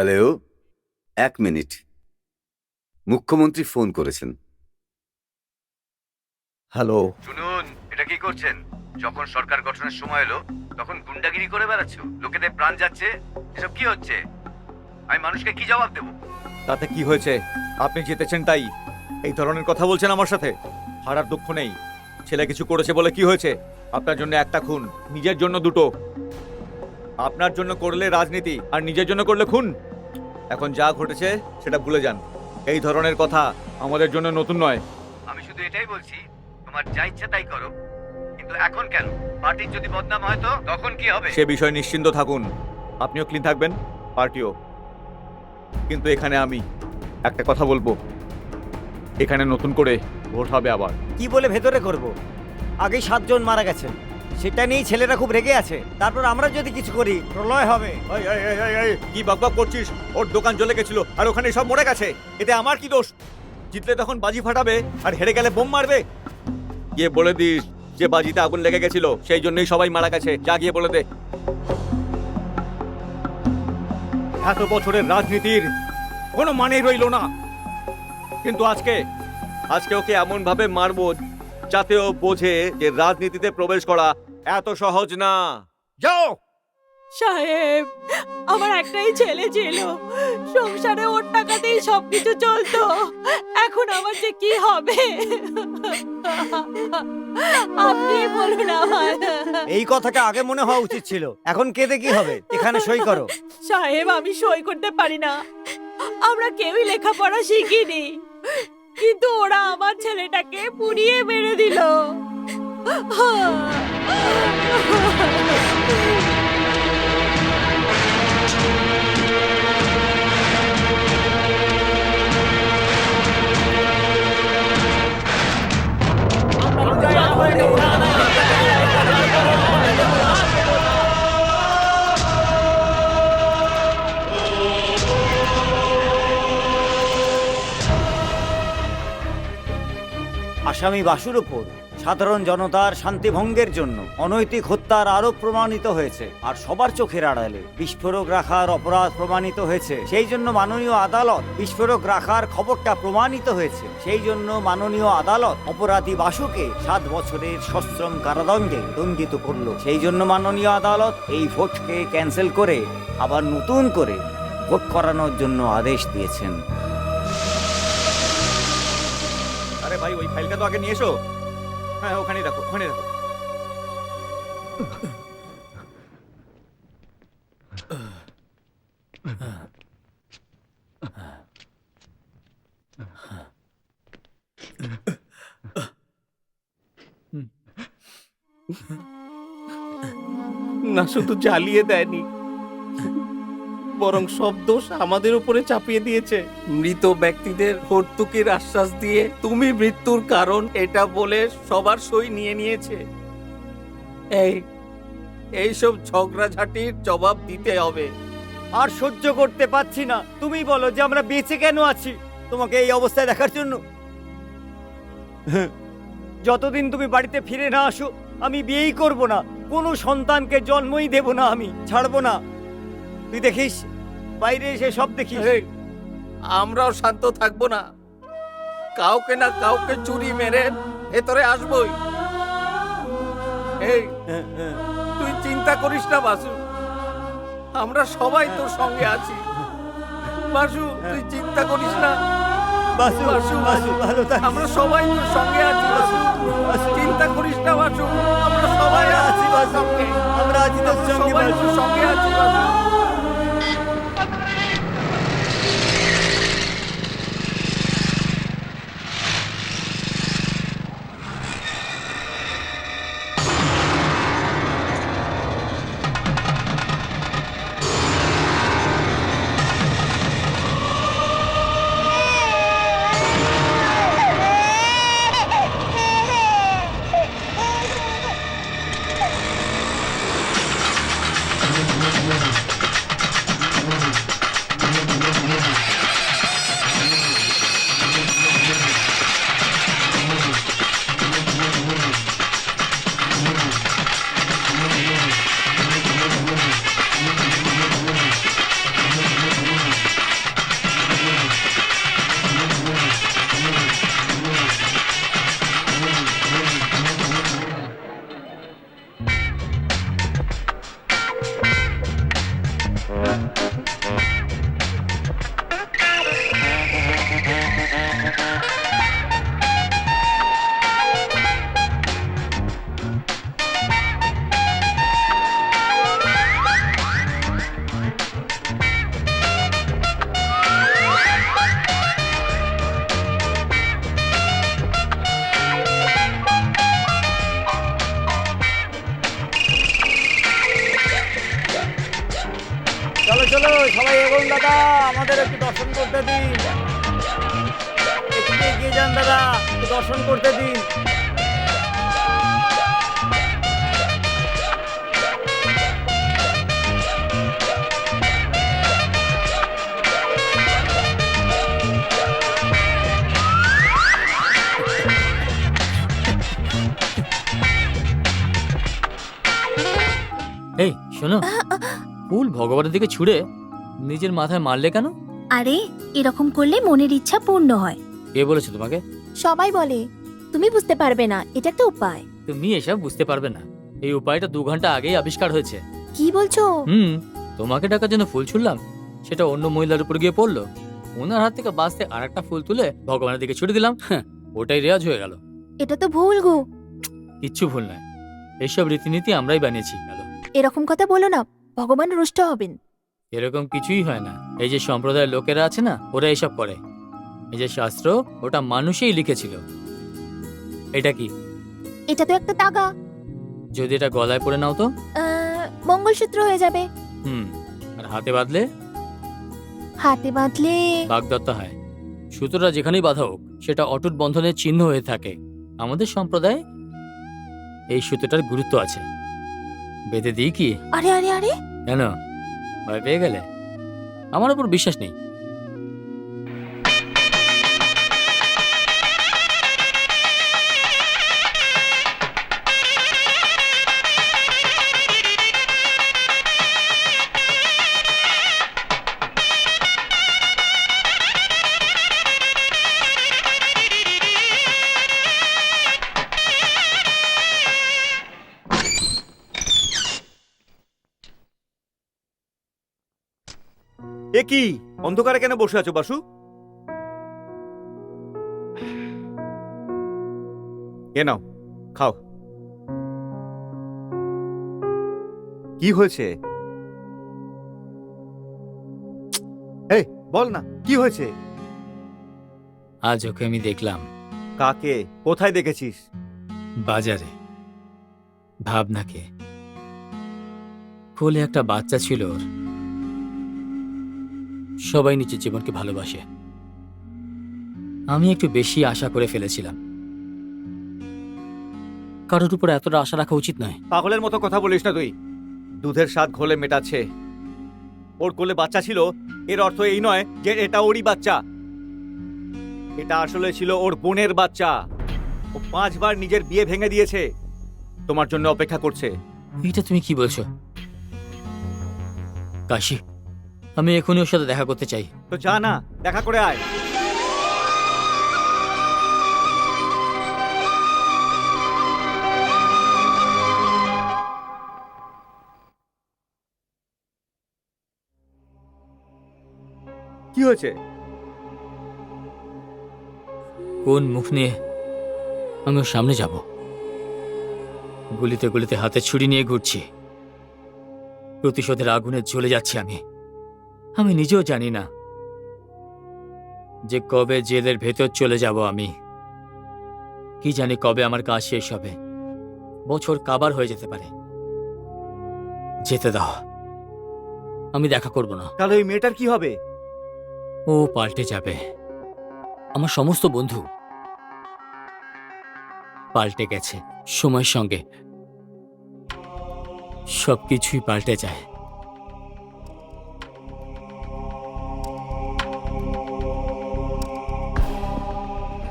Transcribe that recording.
Hello, এক minute. মুখ্যমন্ত্রী phone করেছেন। হ্যালো। শুনুন, এটা কি করছেন? যখন সরকার গঠনের সময় এলো তখন গুন্ডাগিরি করে বেড়াচ্ছ, লোকেদের প্রাণ যাচ্ছে। এসব কি হচ্ছে? আমি মানুষকে কি জবাব দেব? তাতে কি হয়েছে? আপনি জিতেছেন তাই এই ধরনের কথা বলছেন আমার সাথে? হারার দুঃখ নেই। ছেলে কিছু করেছে বলে কি হয়েছে? আপনার জন্য একটা খুন, নিজের জন্য দুটো। আপনার জন্য করলে রাজনীতি আর নিজের জন্য করলে খুন। এখন যা ঘটেছে সেটা ভুলে যান। এই ধরনের কথা আমাদের জন্য নতুন নয়। আমি শুধু এটাই বলছি, তোমার যা ইচ্ছা তাই করো, কিন্তু এখন কেন? পার্টির যদি বদনাম হয় তো তখন কি হবে? সে বিষয়ে নিশ্চিন্ত থাকুন। আপনিও ক্লিন থাকবেন, পার্টিও। কিন্তু এখানে আমি একটা কথা বলবো, এখানে নতুন করে ভোট হবে আবার। কি বলে ভেতরে করব? আগেই 7 জন মারা গেছেন, সেটা নিয়েই ছেলেরা খুব রেগে আছে। তারপর আমরা যদি কিছু করি প্রলয় হবে। কি বকবক করছিস? ওর দোকান জ্বলে গেছিল আর ওখানে সব মরে গেছে। এতে আমার কি দোষ? জিতলে তখন বাজি ফাটাবে আর হেরে গেলে বোম মারবে। গিয়ে বলে দিস যে বাজিতে আগুন লেগে গেছিল, সেই জন্যই সবাই মারা গেছে। যা গিয়ে বলে দে। এত বছরের রাজনীতির কোনো মানেই রইল না। কিন্তু আজকে ওকে এমন ভাবে মারবো যাতে ও বোঝে যে রাজনীতিতে প্রবেশ করা এত সহজ না। যাও। সাহেব, আমার একটাই ছেলে ছিল, সংসারে ওর টাকাতেই সবকিছু চলতো। এখন আমার যে কি হবে আপনি বলুন আমার। এই কথাটা আগে মনে হওয়া উচিত ছিল। এখন কেঁদে কি হবে? এখানে সই করো। সাহেব, আমি সই করতে পারি না। আমরা কেউই লেখাপড়া শিখিনি, কিন্তু ওরা আমার ছেলেটাকে পুড়িয়ে মেরে দিল। আসামি বাসুর উপর সাধারণ জনতার শান্তিভঙ্গের জন্য অনৈতিক হত্যার আরোপ প্রমাণিত হয়েছে, আর সবার চোখের আড়ালে বিস্ফোরক রাখার অপরাধ প্রমাণিত হয়েছে। সেই জন্য মাননীয় আদালত বিস্ফোরক রাখার খবরটা প্রমাণিত হয়েছে। সেই জন্য মাননীয় আদালত অপরাধী বাসুকে 7 বছরের সশ্রম কারাদণ্ডে দণ্ডিত করলো। সেই জন্য মাননীয় আদালত এই ভোটকে ক্যান্সেল করে আবার নতুন করে ভোট করানোর জন্য আদেশ দিয়েছেন। আরে ভাই, ওই ফাইলটা তো আগে নিয়ে এসো। হ্যাঁ, ওখানেই রাখো, ওখানে রাখো। না, শুধু জ্বালিয়ে দেয়নি, বরং সব দোষ আমাদের উপরে চাপিয়ে দিয়েছে। মৃত ব্যক্তিদের ভর্তুকির আশ্বাস দিয়ে তুমি মৃত্যুর কারণ এটা বলে সবার সই নিয়ে নিয়েছে। এইসব ঝগড়াঝাটির জবাব দিতে হবে। আর সহ্য করতে পারছি না। তুমি বলো যে আমরা বেঁচে কেন আছি? তোমাকে এই অবস্থায় দেখার জন্য? যতদিন তুমি বাড়িতে ফিরে না আসো আমি বিয়েই করব না, কোনো সন্তানকে জন্মই দেব না, আমি ছাড়বো না। তুই দেখিস, বাইরে এসে সব দেখিস। আমরাও শান্ত থাকবো না, কাউকে না কাউকে চুরি মেরে ভেতরে আসবই। তুই চিন্তা করিস না বাসু, আমরা সবাই তোর সঙ্গে আছি। বাসু, তুই চিন্তা করিস না। বাসু, বাসু, বাসু, ভালো থাকিস। আমরা সবাই তোর সঙ্গে আছি বাসু, চিন্তা করিস না বাসু, আমরা সবাই আছি তোর সঙ্গে। আমরা আছি তোর সঙ্গে, সবাই তোর সঙ্গে আছি বাসু। সবাই এগোন দাদা, আমাদের একটু দর্শন করতে দিন। একটু এগিয়ে যান দাদা, একটু দর্শন করতে দিন। এই শোনো, ফুল ভগবানের দিকে ছুঁড়ে নিজের মাথায় মারলে কেন? আরে এরকম করলে মনের ইচ্ছা পূর্ণ হয়। কে বলেছে তোমাকে? সবাই বলে, তুমি বুঝতে পারবে না, এটা একটা উপায়। তুমি এসব বুঝতে পারবে না। এই উপায়টা 2 ঘন্টা আগেই আবিষ্কার হয়েছে। কি বলছো? তোমাকে ডাকার জন্য ফুল ছুড়লাম, সেটা অন্য মহিলার উপর গিয়ে পড়লো। ওনার হাত থেকে বাঁচতে আর একটা ফুল তুলে ভগবানের দিকে ছুড়ে দিলাম। ওটাই রেওয়াজ হয়ে গেল। এটা তো ভুল গো। কিচ্ছু ভুল নয়, এইসব রীতিনীতি আমরাই বানিয়েছি। গেল, এরকম কথা বলো না, ভগবান রুষ্ট হবেন। এরকম কিছুই হয় না। এই যে সম্প্রদায়ের লোকেরা আছে না, ওরা এসব করে। এই যে শাস্ত্র, ওটা মানুষই লিখেছিল। এটা কি? এটা তো একটা তাগা। যদি এটা গলায় পরে নাও তো? মঙ্গলসূত্র হয়ে যাবে। আর হাতে বাঁধলে? হাতে বাঁধলে বাগদত্তা হয়। সুতোটা যেখানেই বাঁধা হোক, সেটা অটুট বন্ধনের চিহ্ন হয়ে থাকে। আমাদের সম্প্রদায় এই সুতোটার গুরুত্ব আছে। বেঁধে দিই কি? আরে আরে আরে, কেন, ভয় পেয়ে গেলে? আমার উপর বিশ্বাস নেই? এ কি, অন্ধকারে কেন বসে আছো বাসু? এ নাও, খাও। কি হয়েছে? এই বল না, কি হয়েছে? আজ ওকে আমি দেখলাম। কাকে? কোথায় দেখেছিস? বাজারে। ভাবনাকে। কোলে একটা বাচ্চা ছিল ওর। সবাই নিজের জীবনকে ভালোবাসে। আমি একটু বেশি আশা করে ফেলেছিলাম। কারোর উপর এতটা আশা রাখা উচিত নয়। পাগলের মতো কথা বলিস না তুই। দুধের স্বাদ ঘোলে মেটাচ্ছে। ওর কোলে বাচ্চা ছিল, এর অর্থ এই নয় যে এটা ওরই বাচ্চা। এটা আসলে ছিল ওর বোনের বাচ্চা। ও 5 বার নিজের বিয়ে ভেঙে দিয়েছে, তোমার জন্য অপেক্ষা করছে। এইটা তুমি কি বলছো? কাশি, আমি এখনই ওর সাথে দেখা করতে চাই। তো যা না, দেখা করে আয়। কি হয়েছে? কোন মুখ নিয়ে আমি ওর সামনে যাব? গলিতে গলিতে হাতে ছুরি নিয়ে ঘুরছি। প্রতিশোধের আগুনে জ্বলে যাচ্ছি আমি নিজেও জানি না যে কবে জেলের ভেতর চলে যাব আমি। কি জানি কবে আমার কাজ শেষ হবে। বছর কাবার হয়ে যেতে পারে। যেতে দাও, আমি দেখা করব না। তাহলে ওই মেয়েটার কি হবে? ও পাল্টে যাবে। আমার সমস্ত বন্ধু পাল্টে গেছে। সময়ের সঙ্গে সবকিছুই পাল্টে যায়।